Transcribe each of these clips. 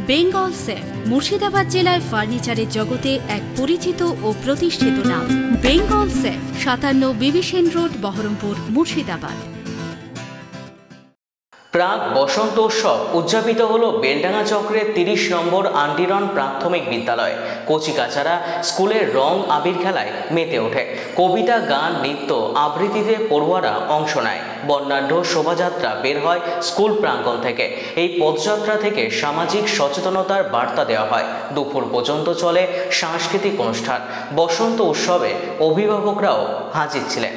Bengal safe Murshidabad জেলায় ফার্নিচারের জগতে এক পরিচিত ও প্রতিষ্ঠিত নাম। বেঙ্গল সেফ 57 বিবি সেন রোড, বহরমপুর, মুর্শিদাবাদ। প্রাক বসন্ত উৎসব উদযাপিত হলো বেলডাঙ্গা চক্রের 30 নম্বর আন্টিরন প্রাথমিক বিদ্যালয়। কচিকাচারা স্কুলের রং আবির খেলায় মেতে ওঠে। কবিতা, গান, নৃত্য, আবৃত্তিতে পড়ুয়ারা অংশ নেয়। বর্ণাঢ্য শোভাযাত্রা বের হয় স্কুল প্রাঙ্গণ থেকে। এই পদযাত্রা থেকে সামাজিক সচেতনতার বার্তা দেওয়া হয়। দুপুর পর্যন্ত চলে সাংস্কৃতিক অনুষ্ঠান। বসন্ত উৎসবে অভিভাবকরাও হাজির ছিলেন।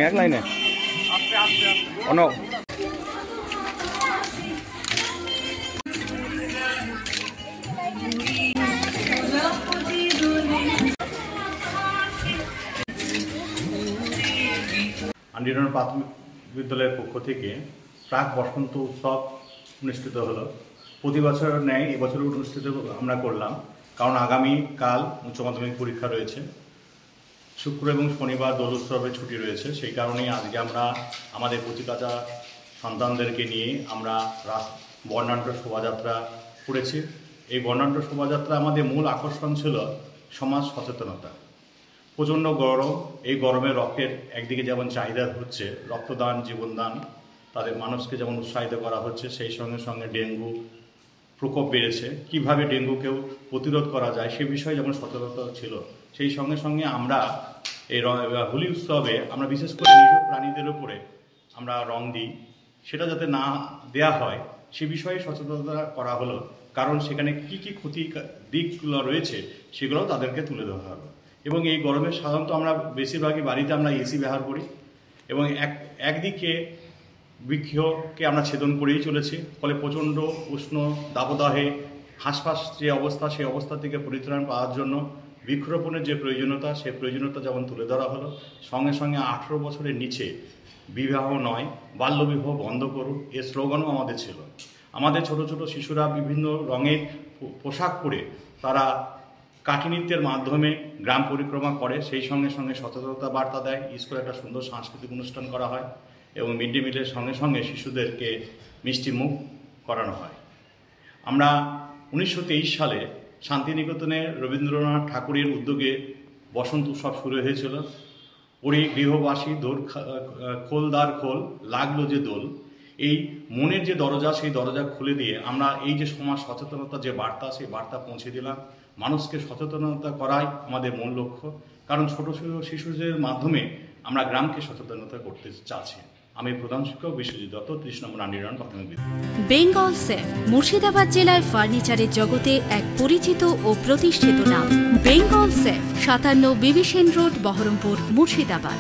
এক লাইনে অন আন্টিরন প্রাথমিক বিদ্যালয়ের পক্ষ থেকে প্রাক বসন্ত উৎসব অনুষ্ঠিত হলো। প্রতি বছরের ন্যায় এবছর অনুষ্ঠিত আমরা করলাম, কারণ আগামীকাল উচ্চ মাধ্যমিক পরীক্ষা রয়েছে। শুক্র এবং শনিবার দোল উৎসবের ছুটি রয়েছে। সেই কারণেই আজকে আমরা আমাদের কচিকাঁচা সন্তানদেরকে নিয়ে আমরা বর্ণাঢ্য শোভাযাত্রা করেছি। এই বর্ণাঢ্য শোভাযাত্রা আমাদের মূল আকর্ষণ ছিল সমাজ সচেতনতা। প্রচণ্ড গরম, এই গরমে রক্তের একদিকে যেমন চাহিদা হচ্ছে, রক্তদান জীবনদান, তাদের মানুষকে যেমন উৎসাহিত করা হচ্ছে, সেই সঙ্গে সঙ্গে ডেঙ্গু প্রকোপ বেড়েছে। কিভাবে ডেঙ্গুকেও প্রতিরোধ করা যায় সে বিষয়ে যেমন সচেতনতা ছিল, সেই সঙ্গে সঙ্গে আমরা এই হোলি উৎসবে আমরা বিশেষ করে নিরীহ প্রাণীদের উপরে আমরা রং দিই, সেটা যাতে না দেয়া হয় সে বিষয়ে সচেতনতা করা হলো। কারণ সেখানে কি কি ক্ষতি দিকগুলো রয়েছে সেগুলোও তাদেরকে তুলে ধরা হলো। এবং এই গরমে সাধারণত আমরা বেশিরভাগই বাড়িতে আমরা এসি ব্যবহার করি এবং একদিকে বৃক্ষকে আমরা ছেদন করেই চলেছি। ফলে প্রচণ্ড উষ্ণ দাবদাহে হাঁসফাঁস যে অবস্থা, সেই অবস্থা থেকে পরিত্রাণ পাওয়ার জন্য বৃক্ষরোপণের যে প্রয়োজনীয়তা, সেই প্রয়োজনীয়তা যেমন তুলে ধরা হলো। সঙ্গে সঙ্গে 18 বছরের নিচে বিবাহ নয়, বাল্যবিবাহ বন্ধ করুন, এ স্লোগানও আমাদের ছিল। আমাদের ছোট ছোট শিশুরা বিভিন্ন রঙের পোশাক পরে তারা কাঠি নৃত্যের মাধ্যমে গ্রাম পরিক্রমা করে, সেই সঙ্গে সঙ্গে সচেতনতা বার্তা দেয়। স্কুলে একটা সুন্দর সাংস্কৃতিক অনুষ্ঠান করা হয় এবং মিড ডে মিলের সঙ্গে সঙ্গে শিশুদেরকে মিষ্টি মুখ করানো হয়। আমরা 1923 সালে শান্তিনিকেতনে রবীন্দ্রনাথ ঠাকুরের উদ্যোগে বসন্ত উৎসব শুরু হয়েছিল। ওরে গৃহবাসী খোল দ্বার খোল, লাগলো যে দোল। এই মনের যে দরজা, সেই দরজা খুলে দিয়ে আমরা এই যে সমাজ সচেতনতা যে বার্তা, সেই বার্তা পৌঁছে দিলাম। মানুষকে সচেতনতা করাই আমাদের মূল লক্ষ্য, কারণ ছোট ছোট শিশুদের মাধ্যমে আমরা গ্রামকে সচেতনতা করতে চাচ্ছি। আমি প্রধান শিক্ষক বিশ্বজিৎ দত্ত, 30 নম্বর আন্টিরন প্রাথমিক বিদ্যালয়। বেঙ্গল সেফ মুর্শিদাবাদ জেলায় ফার্নিচারের জগতে এক পরিচিত ও প্রতিষ্ঠিত নাম। বেঙ্গল সেফ 57 বিবি সেন রোড, বহরমপুর, মুর্শিদাবাদ।